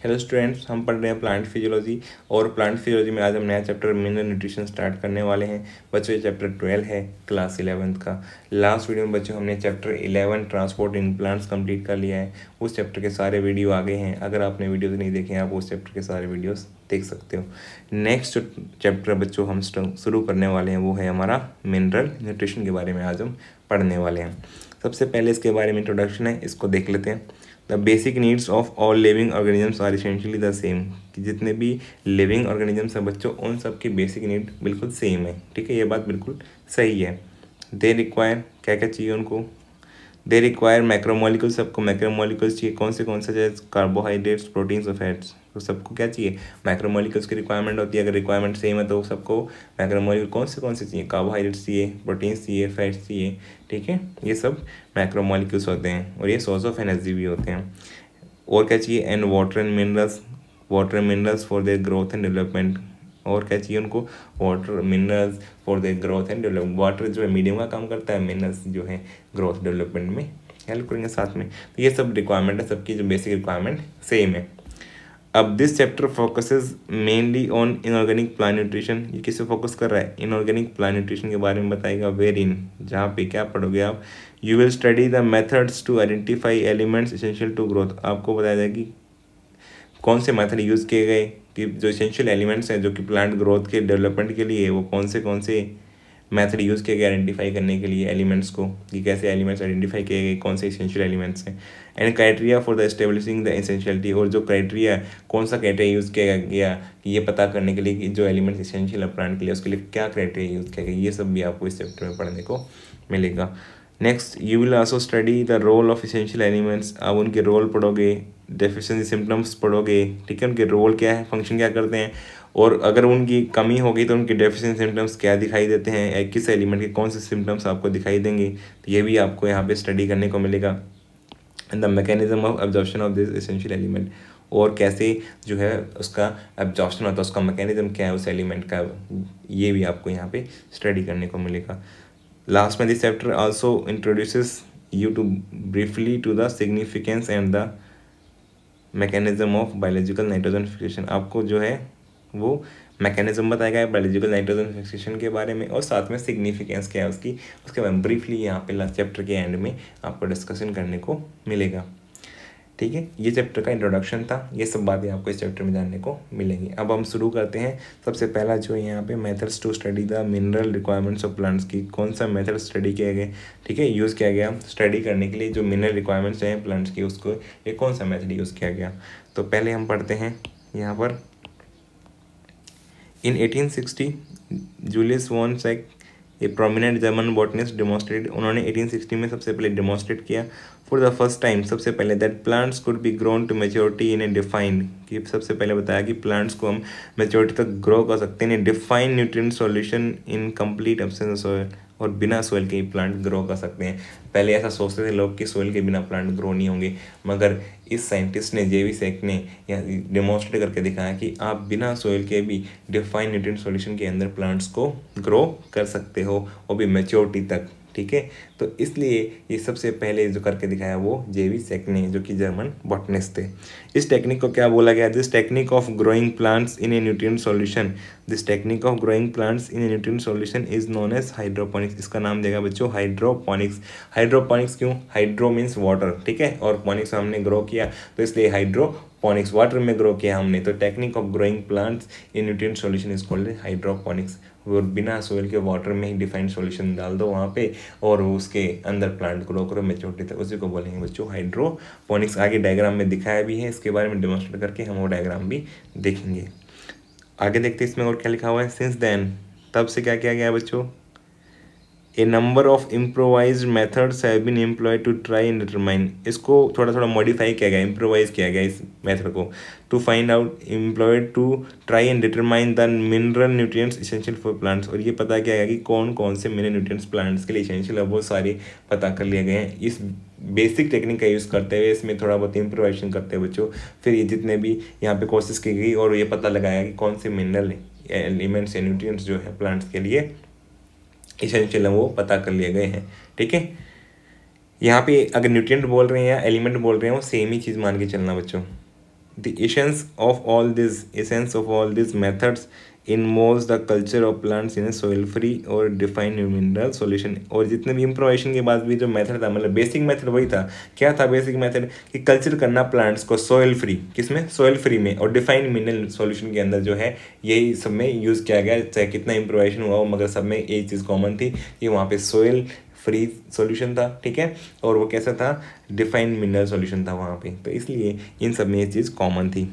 Hello students, हम पढ़ रहे हैं प्लांट फिजियोलॉजी और प्लांट फिजियोलॉजी में आज हम नया चैप्टर मिनरल न्यूट्रिशन स्टार्ट करने वाले हैं। बच्चों ये चैप्टर 12 है क्लास 11th का। लास्ट वीडियो में बच्चों हमने chapter 11 transport in plants complete कर लिया है। उस चैप्टर के सारे वीडियो आ गए हैं। अगर आपने वीडियोस नहीं देखे हैं आप उस चैप्टर के सारे वीडियोस देख सकते हो। नेक्स्ट चैप्टर बच्चों हम शुरू करने वाले हैं वो है हमारा मिनरल न्यूट्रिशन के बारे में आज हम पढ़ने वाले हैं। सबसे पहले इसके बारे में इंट्रोडक्शन है, इसको देख लेते हैं। The basic needs of all living organisms are essentially the same, कि जितने भी लिविंग ऑर्गेनिजम्स हैं बच्चों उन सब की बेसिक नीड बिल्कुल सेम है। ठीक है, ये बात बिल्कुल सही है। दे रिक्वायर, क्या क्या चाहिए उनको? दे रिक्वायर मैक्रोमोलिकुल्स, सबको मैक्रोमोलिकुल्स चाहिए। कौन से जैसे कार्बोहाइड्रेट्स, प्रोटीन्स और फैट्स, तो सबको क्या चाहिए? मैक्रोमोलिकुल्स की रिक्वायरमेंट होती है। अगर रिक्वायरमेंट सेम है तो सबको मैक्रोमोलिकुल कौन से चाहिए? कार्बोहाइड्रेट्स चाहिए, प्रोटीन्स चाहिए, फैट्स चाहिए। ठीक है, ये सब मैक्रोमोलिकुल्स होते हैं और ये सोर्स ऑफ एनर्जी भी होते हैं। और क्या चाहिए? And water and minerals for their growth and development. और क्या चाहिए उनको? Water minerals for their growth and development. Water जो है मीडियम का काम करता है, मिनरल्स जो है ग्रोथ डेवलपमेंट में हेल्प करेंगे साथ में। तो ये सब रिक्वायरमेंट है, सबकी जो बेसिक रिक्वायरमेंट सेम है। अब this chapter focuses mainly on inorganic plant nutrition. ये किसे फोकस कर रहा है? इनऑर्गेनिक प्लांट न्यूट्रिशन के बारे में बताएगा। वेर इन, जहाँ पे क्या पढ़ोगे आप? You will study the methods to identify elements essential to growth. आपको बताया जाएगा कि कौन से मेथड यूज़ किए गए, कि जो एसेंशियल एलिमेंट्स हैं जो कि प्लांट ग्रोथ के डेवलपमेंट के लिए वो कौन से मेथड यूज़ किए गए आइडेंटिफाई करने के लिए एलिमेंट्स को, कि कैसे एलिमेंट्स आइडेंटिफाई किए गए, कौन से एसेंशियल एलिमेंट्स हैं। And criteria for the establishing the essentiality, और जो क्राइटेरिया कौन सा क्राइटेरिया यूज़ किया गया कि ये पता करने के लिए कि जो एलिमेंट्स एसेंशियल है प्लांट के लिए उसके लिए क्या क्राइटेरिया यूज़ किया गया, ये सब भी आपको इस चैप्टर में पढ़ने को मिलेगा। Next, you will also study the role of essential elements. आप उनके रोल पढ़ोगे, डेफिशिएंसी सिम्टम्स पढ़ोगे। ठीक है, उनके रोल क्या है, फंक्शन क्या करते हैं, और अगर उनकी कमी होगी तो उनके डेफिशिएंसी सिम्टम्स क्या दिखाई देते हैं, किस एलिमेंट के कौन से सिम्टम्स आपको दिखाई देंगे, तो ये भी आपको यहाँ पे स्टडी करने को मिलेगा। And the mechanism of absorption of this essential element, और कैसे जो है उसका एब्जॉर्प्शन होता है, उसका मैकेनिज्म क्या है उस एलिमेंट का, ये भी आपको यहाँ पे स्टडी करने को मिलेगा। लास्ट में this chapter also introduces you to briefly to the significance and the mechanism of biological nitrogen fixation. आपको जो है वो मैकेनिज्म बताया गया है बायोलॉजिकल नाइट्रोजन फिक्सेशन के बारे में, और साथ में सिग्निफिकेंस क्या है उसकी, उसके बारे में ब्रीफली यहाँ पे लास्ट चैप्टर के एंड में आपको डिस्कशन करने को मिलेगा। ठीक है, ये चैप्टर का इंट्रोडक्शन था। ये सब बातें आपको इस चैप्टर में जानने को मिलेंगी। अब हम शुरू करते हैं। सबसे पहला जो है यहाँ पे methods to study the mineral requirements of plants की, कौन सा मेथड स्टडी किया गया, ठीक है, यूज़ किया गया स्टडी करने के लिए जो मिनरल रिक्वायरमेंट्स हैं प्लांट्स की, उसको ये कौन सा मेथड यूज़ किया गया। तो पहले हम पढ़ते हैं यहाँ पर। In 1860 Julius von Sachs, a prominent German botanist, demonstrate, उन्होंने 1860 में सबसे पहले डेमोन्स्ट्रेट किया फॉर द फर्स्ट टाइम, सबसे पहले, that plants could be grown to maturity in a defined, कि सबसे पहले बताया कि प्लांट्स को हम मेच्योरिटी तक ग्रो कर सकते हैं in defined nutrient solution in complete absence of soil, और बिना सोइल के ही प्लांट ग्रो कर सकते हैं। पहले ऐसा सोचते थे लोग कि सोइल के बिना प्लांट ग्रो नहीं होंगे, मगर इस साइंटिस्ट ने, जेवी सैक ने डेमोन्स्ट्रेट करके दिखाया कि आप बिना सोइल के भी डिफाइंड न्यूट्रिएंट सॉल्यूशन के अंदर प्लांट्स को ग्रो कर सकते हो, वो भी मैच्योरिटी तक। ठीक है, तो इसलिए ये सबसे पहले जो करके दिखाया वो जेवी सैक ने, जो कि जर्मन बॉटनिस्ट थे। इस टेक्निक को क्या बोला गया? This technique of growing plants in a nutrient solution, this technique of growing plants in a nutrient solution is known as hydroponics. इसका नाम देगा बच्चों हाइड्रोपोनिक्स। हाइड्रोपोनिक्स क्यों? हाइड्रो मीन्स वाटर, ठीक है, और पोनिक्स हमने ग्रो किया तो इसलिए हाइड्रोपोनिक्स, वाटर में ग्रो किया हमने, तो technique of growing plants in nutrient solution is called hydroponics. वो बिना सोइल के वाटर में ही डिफाइंड सॉल्यूशन डाल दो वहाँ पे और उसके अंदर प्लांट ग्रो करो मेच्योरिटी तक, उसी को बोलेंगे बच्चों हाइड्रोपोनिक्स। आगे डायग्राम में दिखाया भी है, इसके बारे में डेमोन्स्ट्रेट करके हम वो डायग्राम भी देखेंगे। आगे देखते हैं इसमें और क्या लिखा हुआ है। सिंस देन, तब से क्या किया गया है बच्चों? A number of improvise methods have been employed to try and determine, इसको थोड़ा थोड़ा मॉडिफाई किया गया, इम्प्रोवाइज किया गया इस मेथड को, to find out, employed to try and determine the mineral nutrients essential for plants, और ये पता किया गया कि कौन कौन से मिनरल न्यूट्रिएंट्स प्लांट्स के लिए एसेंशियल है, वो सारे पता कर लिए गए हैं। इस बेसिक टेक्निक का यूज़ करते हुए इसमें थोड़ा बहुत इम्प्रोवाइजेशन करते हुए बच्चों, फिर ये जितने भी यहाँ पे कोशिश की गई और ये पता लगाया कि कौन से मिनरल एलिमेंट्स या न्यूट्रिएंट्स जो है प्लांट्स के लिए एसेंशियल है वो पता कर लिए गए हैं। ठीक है, यहाँ पे अगर न्यूट्रिएंट बोल रहे हैं या एलिमेंट बोल रहे हैं वो सेम ही चीज़ मान के चलना बच्चों। The essence of all these methods involves the culture of plants in a soil free और डिफाइंड मिनरल सॉल्यूशन। और जितने भी इम्प्रोवाइजेशन के बाद भी जो मेथड था, मतलब बेसिक मेथड वही था। क्या था बेसिक मेथड? कि कल्चर करना प्लांट्स को सॉइल फ्री, किसमें? सॉइल फ्री में, और डिफाइंड मिनरल सॉल्यूशन के अंदर जो है यही सब में यूज़ किया गया। चाहे कितना इम्प्रोवाइजेशन हुआ हो, मगर सब में एक चीज़ कॉमन थी कि वहाँ पे सॉइल फ्री सॉल्यूशन था, ठीक है। और वो कैसा था? डिफाइंड मिनरल सॉल्यूशन था वहाँ पे, तो इसलिए इन सब में ये चीज़ कॉमन थी।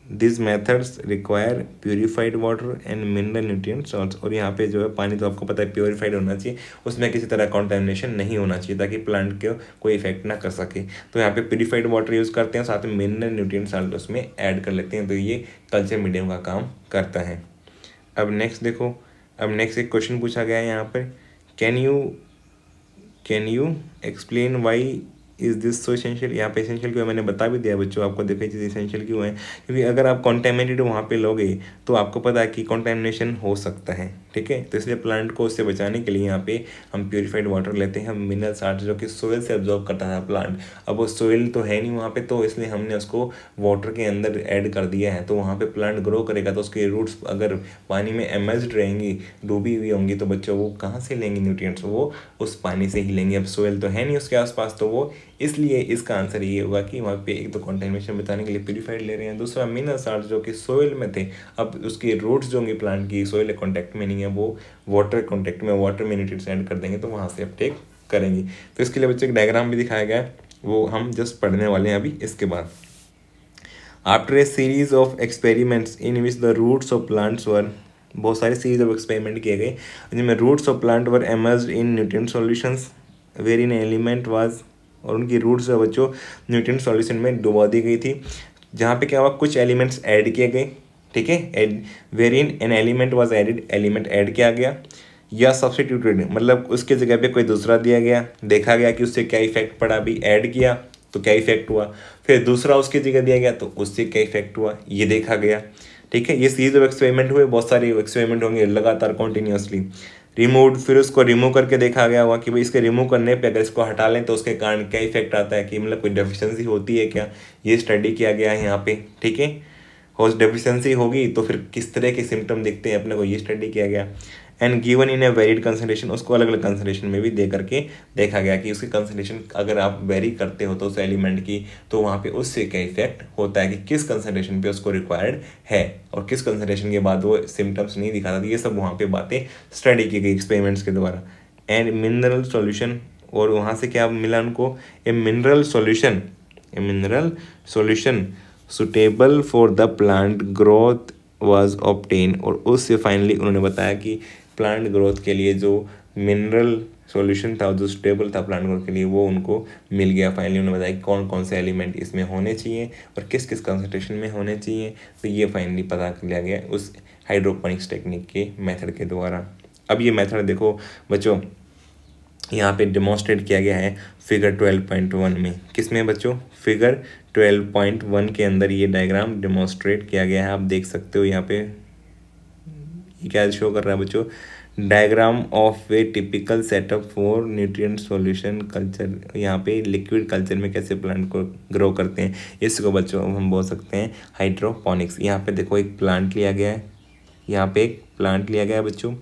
These methods require purified water and mineral nutrient salts। और यहाँ पे जो है पानी तो आपको पता है प्योरीफाइड होना चाहिए, उसमें किसी तरह कॉन्टेमिनेशन नहीं होना चाहिए ताकि प्लांट को कोई इफेक्ट ना कर सके। तो यहाँ पे प्योरीफाइड वाटर यूज़ करते हैं, साथ में मिनरल न्यूट्रिएंट साल्ट उसमें ऐड कर लेते हैं, तो ये कल्चर मीडियम का काम करता है। अब नेक्स्ट देखो, अब नेक्स्ट एक क्वेश्चन पूछा गया है यहाँ पर, can you explain why is this so essential. यहाँ पे इसेंशियल क्यों है मैंने बता भी दिया बच्चों आपको। देखिए चीज़ इसेंशियल क्यों है, क्योंकि अगर आप कॉन्टेमिनेटेड वहाँ पे लोगे तो आपको पता है कि कॉन्टेमिनेशन हो सकता है, ठीक है। तो इसलिए प्लांट को उससे बचाने के लिए यहाँ पे हम प्योरीफाइड वाटर लेते हैं, हम मिनरल साल्ट जो कि सोइल से एब्जॉर्ब करता था प्लांट। अब वो सोइल तो है नहीं वहाँ पे, तो इसलिए हमने उसको वाटर के अंदर ऐड कर दिया है। तो वहाँ पे प्लांट ग्रो करेगा, तो उसके रूट्स अगर पानी में इमर्ज्ड रहेंगी, डूबी हुई होंगी, तो बच्चों वो कहाँ से लेंगे न्यूट्रिएंट्स? वो उस पानी से ही लेंगे। अब सोइल तो है नहीं उसके आसपास, तो वो इसलिए इसका आंसर ये होगा कि वहाँ पे एक तो कॉन्टेमिनेशन बचाने के लिए प्यूरीफाइड ले रहे हैं, दूसरा मिनरल साल्ट जो कि सोइल में थे, अब उसके रूट्स जो होंगे प्लांट की सोइल कॉन्टैक्ट में नहीं है, वो वाटर कॉन्टैक्ट में, वाटर में न्यूट्रिएंट्स ऐड कर देंगे, तो वहाँ से अपटेक करेंगे। तो इसके लिए बच्चों एक डायग्राम भी दिखाया गया है, वो हम जस्ट पढ़ने वाले हैं अभी इसके बाद। After a series of experiments in which the roots of plants were, बहुत सारे सीरीज ऑफ एक्सपेरिमेंट किए गए जिनमें roots of plant were immersed in nutrient solutions where in element was, और उनकी रूट्स जो बच्चों न्यूट्रिएंट सॉल्यूशन में डुबा दी गई थी, जहाँ पे क्या हुआ कुछ एलिमेंट्स ऐड किए गए, ठीक है। Where in an element was added, element add किया गया, या सब्स्टिट्यूटेड मतलब उसके जगह पे कोई दूसरा दिया गया, देखा गया कि उससे क्या इफेक्ट पड़ा, अभी ऐड किया तो क्या इफेक्ट हुआ, फिर दूसरा उसकी जगह दिया गया तो उससे क्या इफेक्ट हुआ, ये देखा गया, ठीक है। ये सीरीज ऑफ एक्सपेरिमेंट हुए, बहुत सारे एक्सपेरिमेंट होंगे लगातार कॉन्टिन्यूसली। रिमूव, फिर उसको रिमूव करके देखा गया हुआ कि भाई इसके रिमूव करने पे अगर इसको हटा लें तो उसके कारण क्या इफेक्ट आता है, कि मतलब कोई डेफिशिएंसी होती है क्या, ये स्टडी किया गया है यहाँ पे, ठीक है। होस्ट डेफिशिएंसी होगी तो फिर किस तरह के सिम्टम दिखते हैं अपने को, ये स्टडी किया गया। And given in A varied concentration, उसको अलग अलग कंसंट्रेशन में भी दे करके देखा गया कि उसकी कंसंट्रेशन अगर आप वेरी करते हो तो उस एलिमेंट की, तो वहाँ पे उससे क्या इफेक्ट होता है, कि किस कंसंट्रेशन पे उसको रिक्वायर्ड है और किस कंसंट्रेशन के बाद वो सिम्टम्स नहीं दिखाता। तो ये सब वहाँ पे बातें स्टडी की गई एक्सपेरिमेंट्स के द्वारा। एंड मिनरल सॉल्यूशन, और वहाँ से क्या मिला उनको, a mineral solution suitable for the plant growth was obtain, और उससे फाइनली उन्होंने बताया कि प्लांट ग्रोथ के लिए जो मिनरल सॉल्यूशन था जो स्टेबल था प्लांट ग्रोथ के लिए, वो उनको मिल गया। फाइनली उन्होंने बताया कि कौन कौन से एलिमेंट इसमें होने चाहिए और किस किस कंसंट्रेशन में होने चाहिए, तो ये फाइनली पता कर लिया गया उस हाइड्रोपोनिक्स टेक्निक के मेथड के द्वारा। अब ये मेथड देखो बच्चों यहाँ पे डेमोन्स्ट्रेट किया गया है फिगर 12.1 में। किस में बच्चों? फिगर 12.1 के अंदर ये डायग्राम डेमोन्स्ट्रेट किया गया है, आप देख सकते हो यहाँ पे। ये क्या शो कर रहा है बच्चों? Diagram of A typical setup for nutrient solution culture. यहाँ पे लिक्विड कल्चर में कैसे प्लांट को ग्रो करते हैं, इसको बच्चों हम बोल सकते हैं हाइड्रोपोनिक्स। यहाँ पे देखो एक प्लांट लिया गया है, यहाँ पे एक प्लांट लिया गया है बच्चों।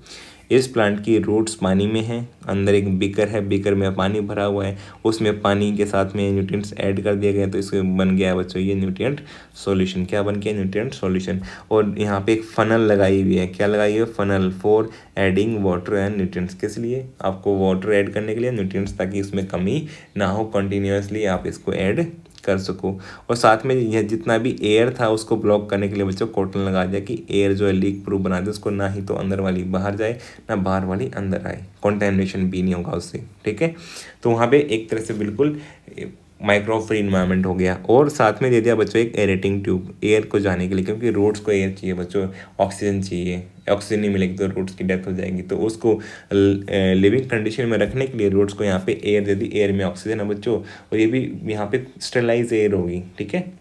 इस प्लांट की रूट्स पानी में हैं, अंदर एक बीकर है, बीकर में पानी भरा हुआ है, उसमें पानी के साथ में न्यूट्रिएंट्स ऐड कर दिए गए, तो इससे बन गया बच्चों ये न्यूट्रिएंट सॉल्यूशन। क्या बन गया? Nutrient solution. और यहाँ पे एक फनल लगाई हुई है, क्या लगाई है? Funnel for adding water and nutrients. किस लिए? आपको वाटर ऐड करने के लिए, न्यूट्रिएंट्स, ताकि इसमें कमी ना हो, कंटिन्यूसली आप इसको ऐड कर सको। और साथ में यह जितना भी एयर था उसको ब्लॉक करने के लिए बच्चों कॉटन लगा दिया कि एयर जो है लीक प्रूफ बना दे, उसको ना ही तो अंदर वाली बाहर जाए ना बाहर वाली अंदर आए, कंटेमिनेशन भी नहीं होगा उससे, ठीक है। तो वहाँ पे एक तरह से बिल्कुल माइक्रो फ्री इन्वायरमेंट हो गया। और साथ में दे दिया बच्चों एक एरेटिंग ट्यूब एयर को जाने के लिए, क्योंकि रूट्स को एयर चाहिए बच्चों, ऑक्सीजन चाहिए, ऑक्सीजन नहीं मिलेगी तो रूट्स की डेथ हो जाएगी। तो उसको लिविंग कंडीशन में रखने के लिए रूट्स को यहाँ पे एयर दे दी, एयर में ऑक्सीजन है बच्चों, और ये भी यहाँ पे स्टेरलाइज एयर होगी, ठीक है।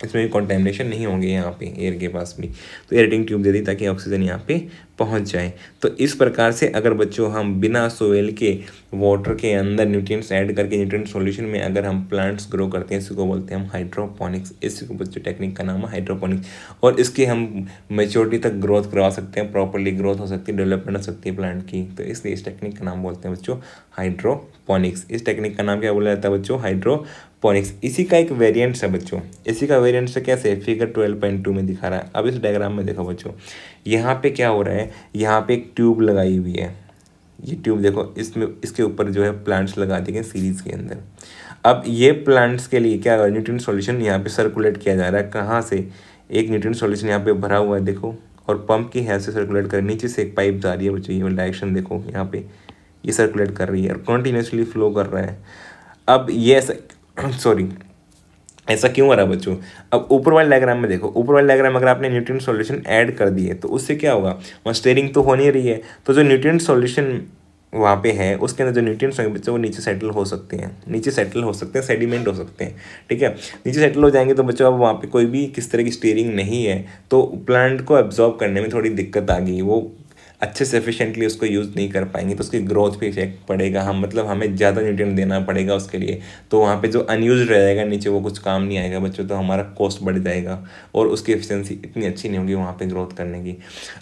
इसमें भी कंटेमिनेशन नहीं होंगे यहाँ पे एयर के पास भी। तो एयरेटिंग ट्यूब दे दी ताकि ऑक्सीजन यहाँ पे पहुँच जाए। तो इस प्रकार से अगर बच्चों हम बिना सोइल के वाटर के अंदर न्यूट्रिएंट्स ऐड करके न्यूट्रिएंट सॉल्यूशन में अगर हम प्लांट्स ग्रो करते हैं, इसको बोलते हैं हम हाइड्रोपोनिक्स। इसको बच्चों टेक्निक का नाम है हाइड्रोपोनिक्स। और इसके हम मेच्योरिटी तक ग्रोथ करवा सकते हैं, प्रॉपरली ग्रोथ हो सकती है, डेवलपमेंट हो सकती है प्लांट की। तो इसलिए इस टेक्निक का नाम बोलते हैं बच्चों हाइड्रोपोनिक्स। इस टेक्निक का नाम क्या बोला जाता है बच्चों? हाइड्रोपोनिक्स। इसी का एक वेरिएंट है बच्चों। इसी का वेरिएंट से कैसे फिगर 12.2 में दिखा रहा है। अब इस डायग्राम में देखो बच्चों, यहाँ पे क्या हो रहा है, यहाँ पे एक ट्यूब लगाई हुई है। ये ट्यूब देखो, इसमें इसके ऊपर जो है प्लांट्स लगा दिए गए सीरीज के अंदर। अब ये प्लांट्स के लिए क्या न्यूट्रिएंट सॉल्यूशन यहाँ पे सर्कुलेट किया जा रहा है। कहाँ से? एक न्यूट्रिएंट सॉल्यूशन यहाँ पे भरा हुआ है देखो, और पंप की हेल्प से सर्कुलेट कर, नीचे से एक पाइप जा रही है बच्चों, ये डायरेक्शन देखो यहाँ पे, ये सर्कुलेट कर रही है और कंटिन्यूसली फ्लो कर रहा है। अब ये सॉरी ऐसा क्यों हो रहा है बच्चों? अब ऊपर वाले डायग्राम में देखो, ऊपर वाले डायग्राम अगर आपने न्यूट्रिएंट सॉल्यूशन ऐड कर दिए तो उससे क्या होगा, वहाँ स्टेरिंग तो हो नहीं रही है। तो जो न्यूट्रिएंट सॉल्यूशन वहाँ पे है उसके अंदर जो न्यूट्रिएंट्स होंगे बच्चों वो नीचे सेटल हो सकते हैं, नीचे सेटल हो सकते हैं, सेडिमेंट हो सकते हैं। ठीक है, नीचे सेटल हो जाएंगे तो बच्चों अब वहाँ पे कोई भी किस तरह की स्टीयरिंग नहीं है, तो प्लांट को एब्जॉर्ब करने में थोड़ी दिक्कत आ गई, वो अच्छे से एफिशिएंटली उसको यूज़ नहीं कर पाएंगे, तो उसकी ग्रोथ पे इफेक्ट पड़ेगा। हम मतलब हमें ज़्यादा न्यूट्रिएंट देना पड़ेगा उसके लिए, तो वहाँ पे जो अनयूज रह जाएगा नीचे वो कुछ काम नहीं आएगा बच्चों, तो हमारा कॉस्ट बढ़ जाएगा और उसकी एफिशिएंसी इतनी अच्छी नहीं होगी वहाँ पे ग्रोथ करने की।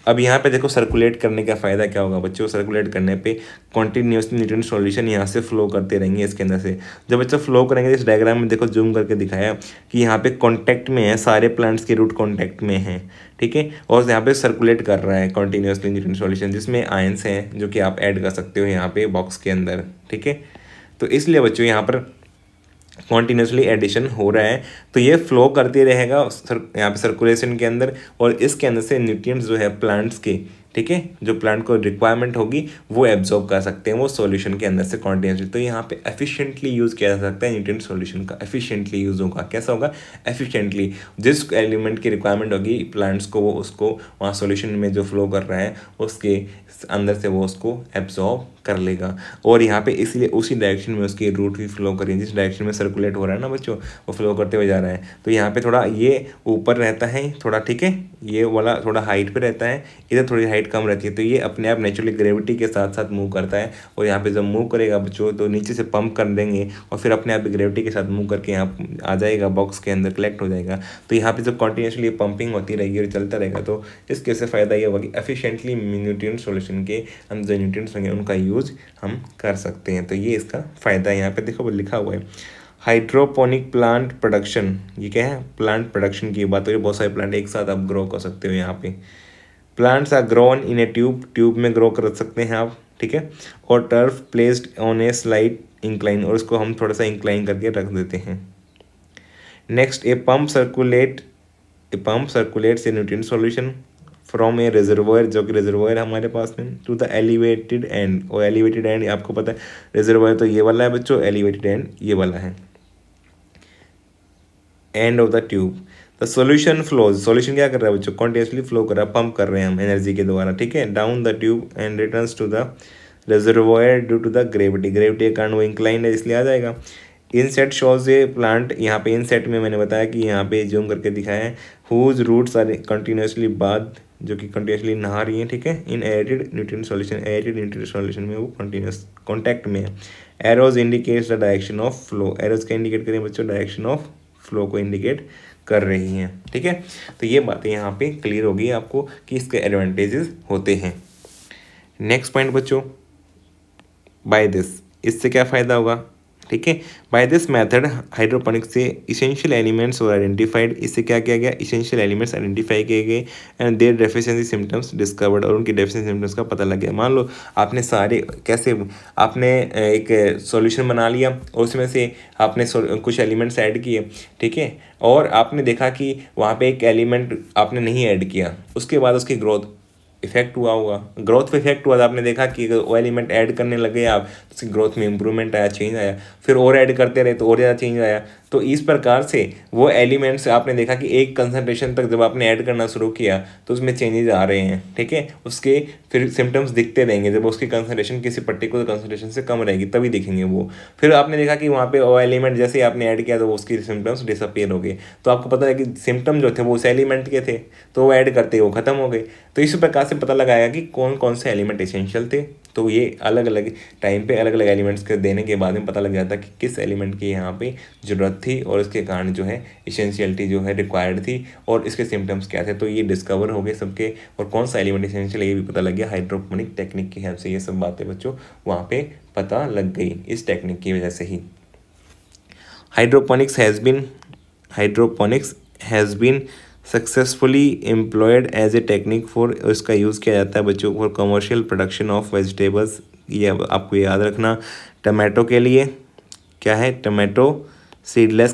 अब यहाँ पे देखो सर्कुलेट करने का फ़ायदा क्या होगा बच्चों? सर्कुलेट करने पे कॉन्टीन्यूसली न्यूट्रिएंट सॉल्यूशन यहाँ से फ्लो करते रहेंगे इसके अंदर से। जब बच्चों फ्लो करेंगे, इस डायग्राम में देखो जूम करके दिखाया कि यहाँ पे कॉन्टैक्ट में है, सारे प्लांट्स के रूट कॉन्टैक्ट में हैं। ठीक है, और यहाँ पे सर्कुलेट कर रहा है कॉन्टीन्यूसली न्यूट्रिएंट सॉल्यूशन, जिसमें आयंस हैं जो कि आप ऐड कर सकते हो यहाँ पे बॉक्स के अंदर। ठीक है, तो इसलिए बच्चों यहाँ पर कॉन्टीन्यूसली एडिशन हो रहा है, तो ये फ्लो करते रहेगा यहाँ पे सर्कुलेशन के अंदर, और इसके अंदर से न्यूट्रिएंट्स जो है प्लांट्स के, ठीक है, जो प्लांट को रिक्वायरमेंट होगी वो एब्जॉर्ब कर सकते हैं वो सॉल्यूशन के अंदर से कॉन्टीन्यूसली। तो यहाँ पे एफिशिएंटली यूज़ किया जा सकता है न्यूट्रिएंट सॉल्यूशन का। एफिशिएंटली यूज़ होगा, कैसा होगा? एफिशिएंटली, जिस एलिमेंट की रिक्वायरमेंट होगी प्लांट्स को वो उसको वहाँ सॉल्यूशन में जो फ्लो कर रहा है उसके अंदर से वो उसको एब्जॉर्ब कर लेगा। और यहाँ पे इसलिए उसी डायरेक्शन में उसकी रूट भी फ्लो करें, जिस डायरेक्शन में सर्कुलेट हो रहा है ना बच्चों, वो फ्लो करते हुए जा रहा है। तो यहाँ पे थोड़ा ये ऊपर रहता है थोड़ा, ठीक है, ये वाला थोड़ा हाइट पे रहता है, इधर थोड़ी हाइट कम रहती है, तो ये अपने आप नेचुरली ग्रेविटी के साथ साथ मूव करता है। और यहाँ पे जब मूव करेगा बच्चों तो नीचे से पंप कर देंगे और फिर अपने आप ग्रेविटी के साथ मूव करके यहाँ आ जाएगा, बॉक्स के अंदर कलेक्ट हो जाएगा। तो यहाँ पे जब कॉन्टीन्यूसली पंपिंग होती रहेगी और चलता रहेगा, तो इसके से फ़ायदा ये होगा कि एफिशिएंटली न्यूट्रिएंट सॉल्यूशन के अंदर जो न्यूट्रिएंट्स होंगे उनका यूज़ हम कर सकते हैं। तो ये इसका फ़ायदा है। यहाँ पे देखो लिखा हुआ है हाइड्रोपोनिक प्लांट प्रोडक्शन। ये क्या है? प्लांट प्रोडक्शन की बात हो रही है। बहुत सारे प्लांट एक साथ आप ग्रो कर सकते हो। यहाँ पे plants are grown in a tube में ग्रो कर सकते हैं आप, ठीक है। और trough placed on a slight incline, और इसको हम थोड़ा सा इंक्लाइन करके रख देते हैं। Next, a pump circulates A nutrient solution from A reservoir, जो कि रिजर्वायर हमारे पास में, टू द एलिवेटेड एंड। और एलिवेटेड एंड आपको पता है, रिजर्वायर तो ये वाला है बच्चों, एलिवेटेड एंड ये वाला है, end of the tube. The solution flows, solution क्या कर रहा है बच्चों? कॉन्टिन्यूसली फ्लो कर रहा है, पंप कर रहे हैं हम एनर्जी के द्वारा, ठीक है, down the tube and returns to the reservoir due to the gravity के कारण वो इंक्लाइंड है, इसलिए आ जाएगा। इनसेट शोज ए प्लांट, यहाँ पे इनसेट में मैंने बताया कि यहाँ पे जूम करके दिखाया है, whose roots are continuously bath, जो कि कंटिन्यूसली नहा रही है, ठीक है, in aerated nutrient solution. Aerated nutrient solution में वो कंटिन्यूस कॉन्टैक्ट में है। Arrows indicates the direction of flow, arrows का इंडिकेट करें बच्चों, डायरेक्शन ऑफ फ्लो को इंडिकेट कर रही हैं, ठीक है। तो ये बातें यहाँ पे क्लियर होगी आपको कि इसके एडवांटेजेस होते हैं। नेक्स्ट पॉइंट बच्चों, बाय दिस, इससे क्या फ़ायदा होगा, ठीक है। बाय दिस मेथड हाइड्रोपोनिक्स से इसेंशियल एलिमेंट्स और आइडेंटिफाइड, इससे क्या किया गया? इसेंशियल एलिमेंट्स आइडेंटिफाई किए गए and their deficiency symptoms discovered, और उनकी डेफिशिएंसी सिम्टम्स का पता लग गया। मान लो आपने सारे कैसे, आपने एक सॉल्यूशन बना लिया और उसमें से आपने कुछ एलिमेंट्स ऐड किए, ठीक है, और आपने देखा कि वहाँ पे एक एलिमेंट आपने नहीं ऐड किया, उसके बाद उसकी ग्रोथ इफेक्ट हुआ होगा, ग्रोथ पे इफेक्ट हुआ था। आपने देखा कि वो एलिमेंट ऐड करने लगे आप, तो उसकी ग्रोथ में इंप्रूवमेंट आया, चेंज आया, फिर और ऐड करते रहे तो और ज़्यादा चेंज आया। तो इस प्रकार से वो एलिमेंट्स आपने देखा कि एक कंसंट्रेशन तक जब आपने ऐड करना शुरू किया तो उसमें चेंजेस आ रहे हैं, ठीक है। उसके फिर सिम्टम्स दिखते रहेंगे जब उसकी कंसंट्रेशन किसी पर्टिकुलर कंसंट्रेशन से कम रहेगी तभी दिखेंगे वो। फिर आपने देखा कि वहाँ पे वो एलिमेंट जैसे आपने ऐड किया तो उसकी सिम्टम्स डिसअपियर हो गए। तो आपको पता है कि सिम्टम जो थे वो उस एलिमेंट के थे, तो वो ऐड करते वो खत्म हो गए। तो इस प्रकार से पता लगाया कि कौन कौन से एलिमेंट एसेंशियल थे। तो ये अलग अलग टाइम पे अलग अलग एलिमेंट्स के देने के बाद में पता लग जाता कि किस एलिमेंट की यहाँ पे ज़रूरत थी और इसके कारण जो है एसेंशियलिटी जो है रिक्वायर्ड थी और इसके सिम्टम्स क्या थे। तो ये डिस्कवर हो गए सबके, और कौन सा एलिमेंट एसेंशियल ये भी पता लग गया हाइड्रोपोनिक टेक्निक की हेल्प से। ये सब बातें बच्चों वहाँ पे पता लग गई इस टेक्निक की वजह से ही। Hydroponics has been successfully employed as a technique for, इसका यूज़ किया जाता है बच्चों for commercial production of vegetables. ये आपको याद रखना, टमाटो के लिए क्या है, tomato, seedless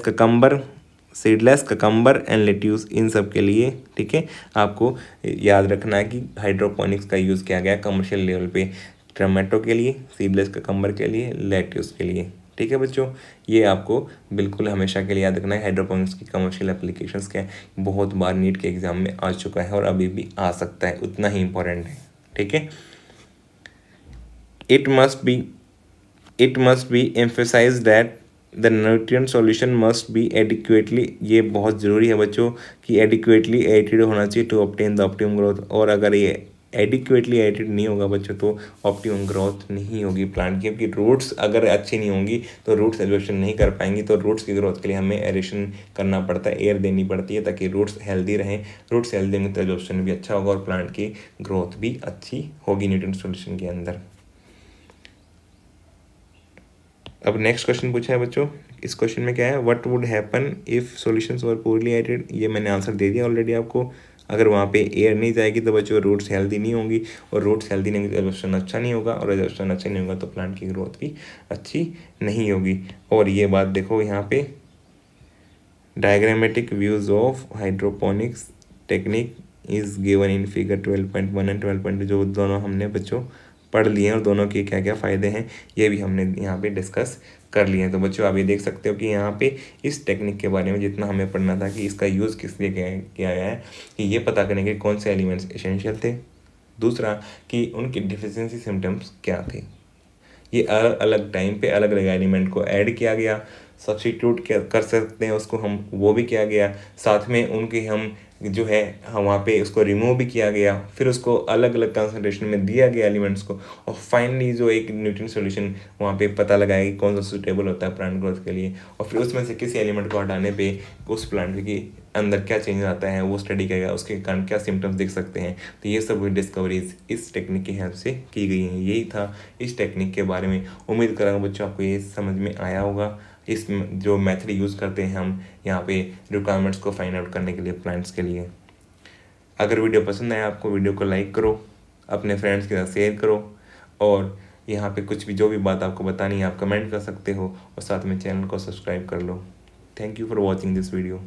cucumber and lettuce, इन सब के लिए, ठीक है। आपको याद रखना है कि हाइड्रोपोनिक्स का यूज़ किया गया कमर्शियल लेवल पे, टमाटो के लिए, सीडलेस ककम्बर के लिए, लेट्यूस के लिए, ठीक है बच्चों। ये आपको बिल्कुल हमेशा के लिए याद रखना है। हाइड्रोपोनिक्स की कमर्शियल एप्लीकेशंस क्या है, बहुत बार नीट के एग्जाम में आ चुका है और अभी भी आ सकता है, उतना ही इंपॉर्टेंट है, ठीक है। It must be emphasised that the nutrient solution must be adequately, ये बहुत ज़रूरी है बच्चों कि एडिक्वेटली एडिड होना चाहिए to obtain the optimum growth. और अगर ये एडिक्वेटली एडिड नहीं होगा बच्चों तो ऑप्टिमम ग्रोथ नहीं होगी प्लांट की, क्योंकि रूट्स अगर अच्छी नहीं होंगी तो रूट्स एब्जॉर्प्शन नहीं कर पाएंगी। तो रूट्स की ग्रोथ के लिए हमें एरेशन करना पड़ता है, एयर देनी पड़ती है ताकि रूट्स हेल्दी रहें। रूट्स हेल्दी होंगे तो एब्जॉर्प्शन भी अच्छा होगा और प्लांट की ग्रोथ भी अच्छी होगी न्यूट्रिएंट सॉल्यूशन के अंदर। अब नेक्स्ट क्वेश्चन पूछा है बच्चों, इस क्वेश्चन में क्या है, what would happen if solutions were poorly added. ये मैंने आंसर दे दिया ऑलरेडी आपको। अगर वहाँ पे एयर नहीं जाएगी तो बच्चों रूट्स हेल्दी नहीं होंगी, और रूट्स हेल्दी नहीं होंगी तो एब्जॉर्प्शन अच्छा नहीं होगा, और एब्जॉर्प्शन अच्छा नहीं होगा तो प्लांट की ग्रोथ भी अच्छी नहीं होगी। और ये बात देखो यहाँ पे, diagrammatic views of hydroponics technique is given in figure 12.1 and 12.2, जो दोनों हमने बच्चों पढ़ लिए हैं और दोनों के क्या क्या फ़ायदे हैं ये भी हमने यहाँ पे डिस्कस कर लिए हैं। तो बच्चों आप ये देख सकते हो कि यहाँ पे इस टेक्निक के बारे में जितना हमें पढ़ना था कि इसका यूज़ किस लिए किया गया है, कि ये पता करने के कौन से एलिमेंट्स एसेंशियल थे, दूसरा कि उनकी डिफिशिएंसी सिम्टम्स क्या थे। ये अलग अलग टाइम पे अलग अलग एलिमेंट को ऐड किया गया, सब्स्टिट्यूट कर सकते हैं उसको हम, वो भी किया गया, साथ में उनके हम जो है वहाँ पे उसको रिमूव भी किया गया, फिर उसको अलग अलग कंसंट्रेशन में दिया गया एलिमेंट्स को, और फाइनली जो एक न्यूट्रिएंट सॉल्यूशन वहाँ पे पता लगाया कि कौन सा सूटेबल होता है प्लांट ग्रोथ के लिए, और फिर उसमें से किसी एलिमेंट को हटाने पे उस प्लांट के अंदर क्या चेंज आता है वो स्टडी किया, उसके कारण क्या सिम्टम्स दिख सकते हैं। तो ये सब डिस्कवरीज इस टेक्निक की हेल्प से की गई हैं। यही था इस टेक्निक के बारे में। उम्मीद करूँगा बच्चों आपको ये समझ में आया होगा। इस जो मेथड यूज़ करते हैं हम यहाँ पे रिक्वायरमेंट्स को फाइंड आउट करने के लिए प्लांट्स के लिए। अगर वीडियो पसंद आया आपको, वीडियो को लाइक करो, अपने फ्रेंड्स के साथ शेयर करो, और यहाँ पे कुछ भी जो भी बात आपको बतानी है आप कमेंट कर सकते हो, और साथ में चैनल को सब्सक्राइब कर लो। Thank you for watching this video.